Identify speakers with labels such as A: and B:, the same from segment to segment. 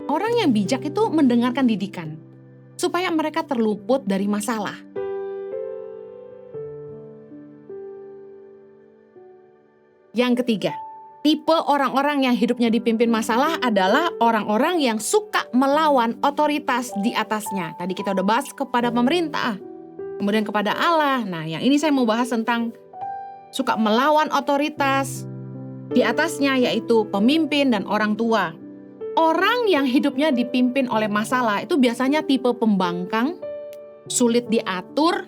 A: Orang yang bijak itu mendengarkan didikan, supaya mereka terluput dari masalah. Yang ketiga, tipe orang-orang yang hidupnya dipimpin masalah adalah orang-orang yang suka melawan otoritas di atasnya. Tadi kita udah bahas kepada pemerintah, kemudian kepada Allah. Nah, yang ini saya mau bahas tentang suka melawan otoritas di atasnya, yaitu pemimpin dan orang tua. Orang yang hidupnya dipimpin oleh masalah itu biasanya tipe pembangkang, sulit diatur,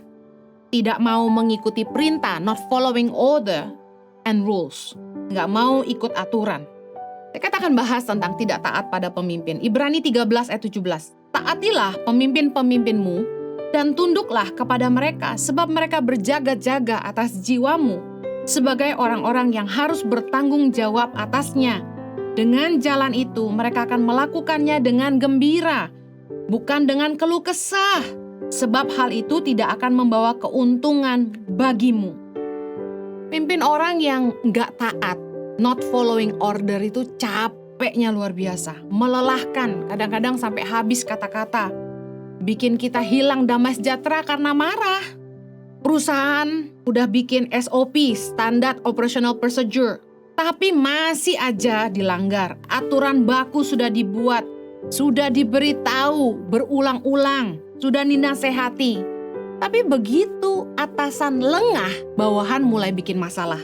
A: tidak mau mengikuti perintah, not following order and rules. Nggak mau ikut aturan. Kita akan bahas tentang tidak taat pada pemimpin. Ibrani 13 ayat 17. Taatilah pemimpin-pemimpinmu dan tunduklah kepada mereka, sebab mereka berjaga-jaga atas jiwamu sebagai orang-orang yang harus bertanggung jawab atasnya. Dengan jalan itu mereka akan melakukannya dengan gembira, bukan dengan keluh kesah, sebab hal itu tidak akan membawa keuntungan bagimu. Pimpin orang yang nggak taat, not following order itu capeknya luar biasa, melelahkan, kadang-kadang sampai habis kata-kata, bikin kita hilang damai sejahtera karena marah. Perusahaan udah bikin SOP, Standard Operational Procedure, tapi masih aja dilanggar. Aturan baku sudah dibuat, sudah diberitahu berulang-ulang, sudah dinasehati. Tapi begitu atasan lengah, bawahan mulai bikin masalah.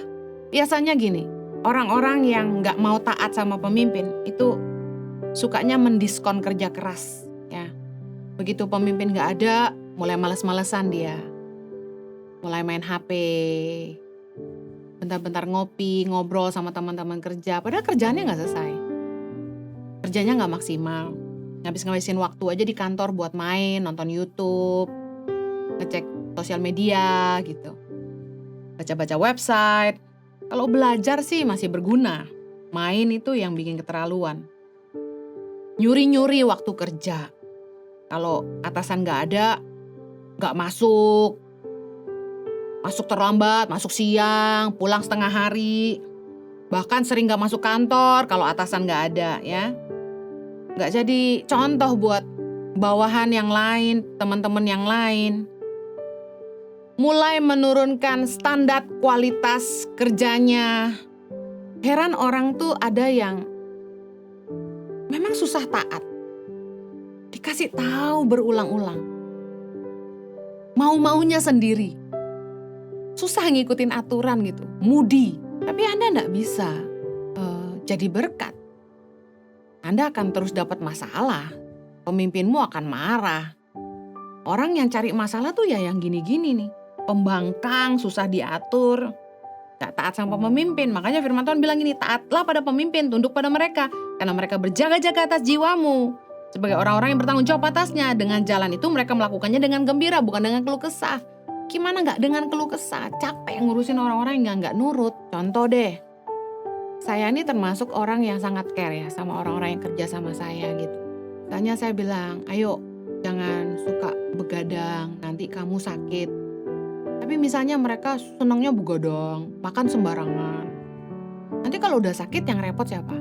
A: Biasanya gini, orang-orang yang nggak mau taat sama pemimpin itu sukanya mendiskon kerja keras. Ya, begitu pemimpin nggak ada, mulai males-malesan dia, mulai main HP. Bentar-bentar ngopi, ngobrol sama teman-teman kerja, padahal kerjaannya nggak selesai. Kerjanya nggak maksimal. Ngabis-ngabisin waktu aja di kantor buat main, nonton YouTube, ngecek sosial media gitu. Baca-baca website. Kalau belajar sih masih berguna. Main itu yang bikin keterlaluan. Nyuri-nyuri waktu kerja. Kalau atasan nggak ada, nggak masuk. Masuk terlambat, masuk siang, pulang setengah hari. Bahkan sering gak masuk kantor kalau atasan gak ada ya. Gak jadi contoh buat bawahan yang lain, teman-teman yang lain. Mulai menurunkan standar kualitas kerjanya. Heran orang tuh ada yang memang susah taat. Dikasih tahu berulang-ulang. Mau-maunya sendiri. Susah ngikutin aturan gitu, moody. Tapi Anda nggak bisa jadi berkat. Anda akan terus dapat masalah. Pemimpinmu akan marah. Orang yang cari masalah tuh ya yang gini-gini nih. Pembangkang, susah diatur. Gak taat sama pemimpin. Makanya firman Tuhan bilang gini, taatlah pada pemimpin, tunduk pada mereka. Karena mereka berjaga-jaga atas jiwamu. Sebagai orang-orang yang bertanggung jawab atasnya. Dengan jalan itu mereka melakukannya dengan gembira, bukan dengan keluh kesah. Gimana gak dengan keluh kesah? Capek ngurusin orang-orang yang gak nurut. Contoh deh, saya ini termasuk orang yang sangat care ya sama orang-orang yang kerja sama saya gitu. Tanya saya bilang, ayo jangan suka begadang, nanti kamu sakit. Tapi misalnya mereka senangnya begadang, makan sembarangan. Nanti kalau udah sakit yang repot siapa?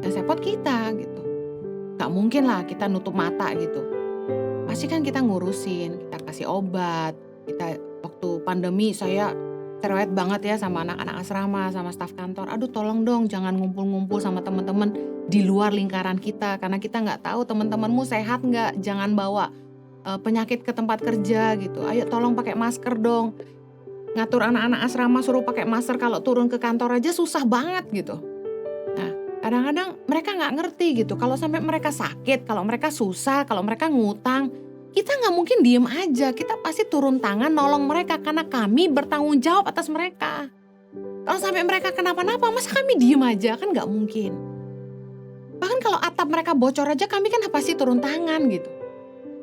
A: Yang repot kita gitu. Gak mungkin lah kita nutup mata gitu. Pasti kan kita ngurusin, kita kasih obat. Kita waktu pandemi saya cerewet banget ya sama anak-anak asrama, sama staf kantor. Aduh tolong dong jangan ngumpul-ngumpul sama teman-teman di luar lingkaran kita. Karena kita gak tahu teman-temanmu sehat gak. Jangan bawa penyakit ke tempat kerja gitu. Ayo tolong pakai masker dong. Ngatur anak-anak asrama suruh pakai masker. Kalau turun ke kantor aja susah banget gitu. Nah kadang-kadang mereka gak ngerti gitu. Kalau sampai mereka sakit, kalau mereka susah, kalau mereka ngutang, kita gak mungkin diem aja, kita pasti turun tangan nolong mereka karena kami bertanggung jawab atas mereka. Kalau sampai mereka kenapa-napa, masa kami diem aja? Kan gak mungkin. Bahkan kalau atap mereka bocor aja, kami kan pasti turun tangan gitu.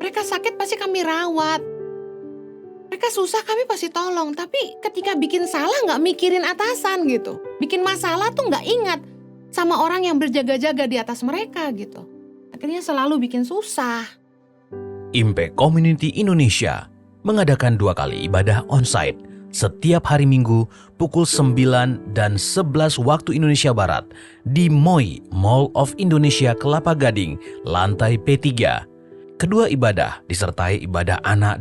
A: Mereka sakit pasti kami rawat. Mereka susah kami pasti tolong. Tapi ketika bikin salah gak mikirin atasan gitu. Bikin masalah tuh gak ingat sama orang yang berjaga-jaga di atas mereka gitu. Akhirnya selalu bikin susah.
B: Impact Community Indonesia mengadakan 2 kali ibadah onsite setiap hari Minggu pukul 9 dan 11 waktu Indonesia Barat di MOI Mall of Indonesia Kelapa Gading, lantai P3. Kedua ibadah disertai ibadah anak dan